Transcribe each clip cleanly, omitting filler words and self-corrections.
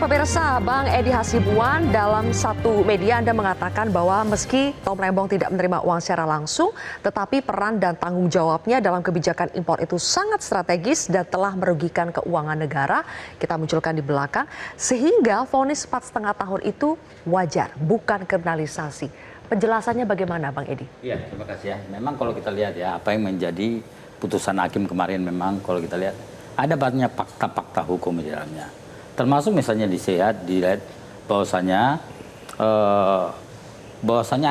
Pemirsa, Bang Edi Hasibuan dalam satu media Anda mengatakan bahwa meski Tom Lembong tidak menerima uang secara langsung, tetapi peran dan tanggung jawabnya dalam kebijakan impor itu sangat strategis dan telah merugikan keuangan negara. Kita munculkan di belakang, sehingga vonis 4,5 tahun itu wajar, bukan kriminalisasi. Penjelasannya bagaimana, Bang Edi? Iya, terima kasih ya. Memang kalau kita lihat ya, apa yang menjadi putusan hakim kemarin memang kalau kita lihat, ada banyak fakta-fakta hukum di dalamnya. Termasuk misalnya dilihat bahwasanya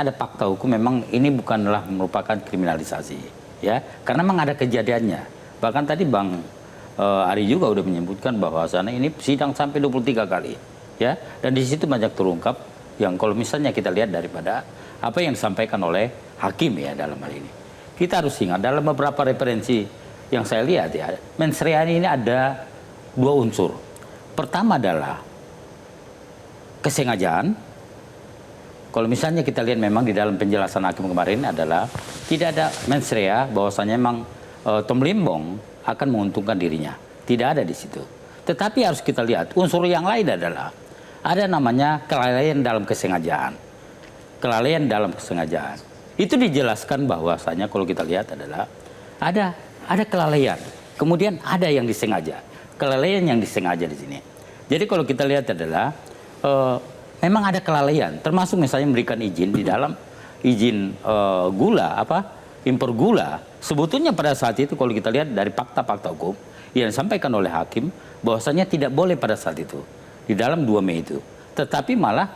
ada fakta hukum memang ini bukanlah merupakan kriminalisasi, ya, karena memang ada kejadiannya. Bahkan tadi Bang Ari juga udah menyebutkan bahwasanya ini sidang sampai 23 kali, ya, dan di situ banyak terungkap yang kalau misalnya kita lihat daripada apa yang disampaikan oleh hakim ya dalam hal ini. Kita harus ingat dalam beberapa referensi yang saya lihat ya, mens rea ini ada dua unsur. Pertama adalah kesengajaan. Kalau misalnya kita lihat memang di dalam penjelasan hakim kemarin adalah tidak ada mens rea bahwasanya memang Tom Lembong akan menguntungkan dirinya. Tidak ada di situ. Tetapi harus kita lihat unsur yang lain adalah ada namanya kelalaian dalam kesengajaan. Kelalaian dalam kesengajaan. Itu dijelaskan bahwasanya kalau kita lihat adalah ada kelalaian. Kemudian ada yang disengaja. Kelalaian yang disengaja di sini. Jadi kalau kita lihat adalah memang ada kelalaian, termasuk misalnya memberikan izin di dalam izin impor gula. Sebetulnya pada saat itu kalau kita lihat dari fakta-fakta hukum yang disampaikan oleh hakim bahwasanya tidak boleh pada saat itu di dalam 2 Mei itu. Tetapi malah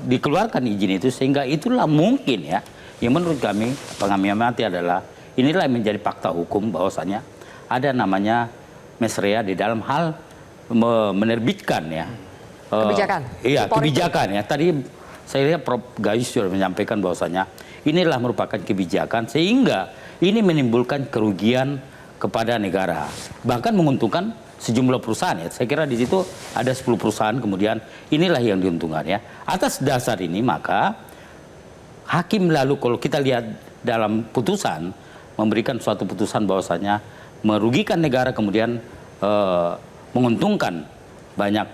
dikeluarkan izin itu sehingga itulah mungkin ya yang menurut kami pengamati adalah inilah yang menjadi fakta hukum bahwasanya ada namanya mens rea di dalam hal menerbitkan ya kebijakan. Iya, kebijakan ya. Tadi saya lihat Prof. Gayus sudah menyampaikan bahwasanya inilah merupakan kebijakan sehingga ini menimbulkan kerugian kepada negara, bahkan menguntungkan sejumlah perusahaan ya. Saya kira di situ ada 10 perusahaan kemudian inilah yang diuntungkan ya. Atas dasar ini maka hakim lalu kalau kita lihat dalam putusan memberikan suatu putusan bahwasanya merugikan negara kemudian menguntungkan banyak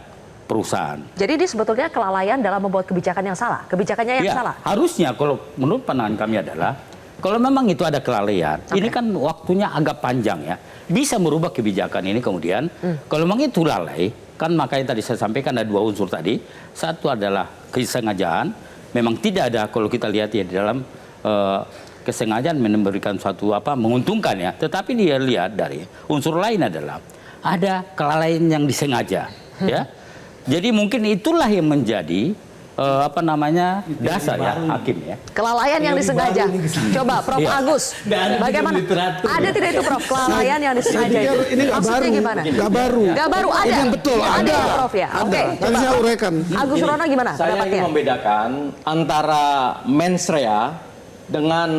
perusahaan. Jadi ini sebetulnya kelalaian dalam membuat kebijakan yang salah, kebijakannya yang ya, salah. Harusnya kalau menurut pandangan kami adalah kalau memang itu ada kelalaian, ini kan waktunya agak panjang ya, bisa merubah kebijakan ini kemudian. Kalau memang itu lalai, kan makanya tadi saya sampaikan ada 2 unsur tadi. Satu adalah kesengajaan, memang tidak ada kalau kita lihat ya di dalam kesengajaan memberikan suatu menguntungkan ya, tetapi dia lihat dari unsur lain adalah ada kelalaian yang disengaja ya. Jadi mungkin itulah yang menjadi dasar ya hakim ya. Kelalaian yang disengaja. Coba Prof. Agus, bagaimana? Ada tidak itu Prof, kelalaian yang disengaja? Ini nggak baru. Gimana? Nggak baru. Nggak baru, ada. Ini yang betul, ada. Ya, Prof ya. Oke. Nanti saya uraikan. Agus Rono gimana? Saya pendapatnya? ingin membedakan antara mens rea dengan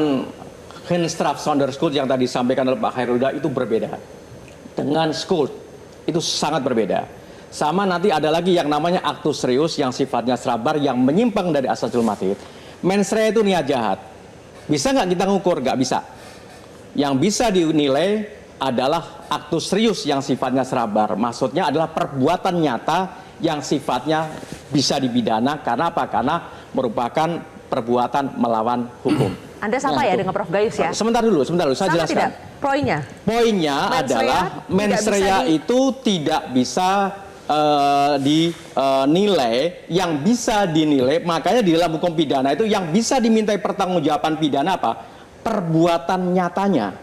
Henstraf Sonderschuld yang tadi disampaikan oleh Pak Hairulda itu berbeda. Dengan Schuld itu sangat berbeda. Sama nanti ada lagi yang namanya aktus reus yang sifatnya serabar yang menyimpang dari asas normatif. Mens rea itu niat jahat. Bisa nggak kita ngukur? Nggak bisa. Yang bisa dinilai adalah aktus reus yang sifatnya serabar. Maksudnya adalah perbuatan nyata yang sifatnya bisa dipidana. Karena apa? Karena merupakan perbuatan melawan hukum. Anda sama ya dengan Prof. Gayus ya? Sebentar dulu, saya sama jelaskan. tidak? Poinnya? Poinnya adalah mens rea itu tidak bisa dinilai, yang bisa dinilai, makanya di dalam hukum pidana itu yang bisa dimintai pertanggungjawaban pidana apa? Perbuatan nyatanya.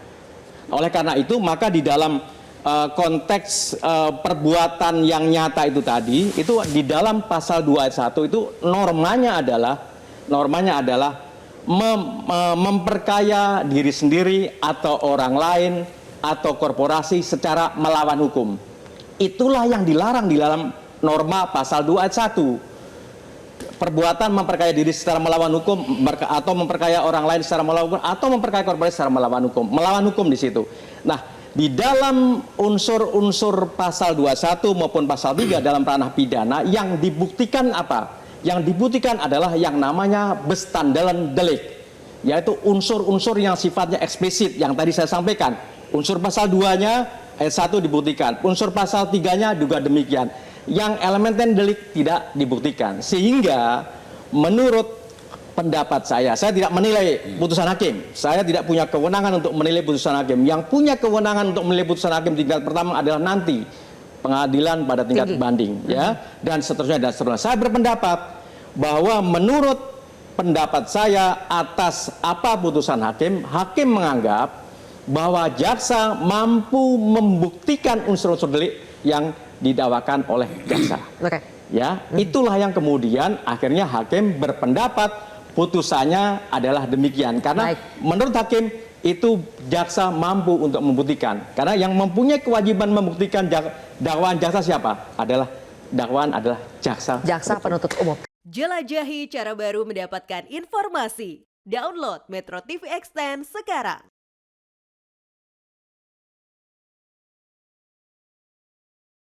Oleh karena itu maka di dalam konteks perbuatan yang nyata itu tadi, itu di dalam pasal 2 ayat 1 itu normanya adalah memperkaya diri sendiri atau orang lain atau korporasi secara melawan hukum. Itulah yang dilarang di dalam norma pasal 2 ayat 1. Perbuatan memperkaya diri secara melawan hukum atau memperkaya orang lain secara melawan hukum atau memperkaya korporasi secara melawan hukum. Melawan hukum di situ. Nah, di dalam unsur-unsur pasal 21 maupun pasal 3 dalam ranah pidana yang dibuktikan apa? Yang dibuktikan adalah yang namanya bestandelen delik, yaitu unsur-unsur yang sifatnya eksplisit yang tadi saya sampaikan. Unsur pasal 2-nya ayat 1 dibuktikan, unsur pasal 3-nya juga demikian. yang elementen delik tidak dibuktikan. Sehingga menurut pendapat saya tidak menilai putusan hakim. Saya tidak punya kewenangan untuk menilai putusan hakim. Yang punya kewenangan untuk menilai putusan hakim tingkat pertama adalah nanti pengadilan pada tingkat banding, ya, dan seterusnya dan seterusnya. Saya berpendapat bahwa menurut pendapat saya atas apa putusan hakim, hakim menganggap bahwa jaksa mampu membuktikan unsur-unsur delik yang didakwakan oleh jaksa. Oke. Ya, itulah yang kemudian akhirnya hakim berpendapat putusannya adalah demikian. Karena menurut hakim itu jaksa mampu untuk membuktikan. Karena yang mempunyai kewajiban membuktikan dakwaan jaksa siapa? Dakwaan adalah jaksa. Jaksa penuntut umum. Jelajahi cara baru mendapatkan informasi. Download Metro TV Extend sekarang.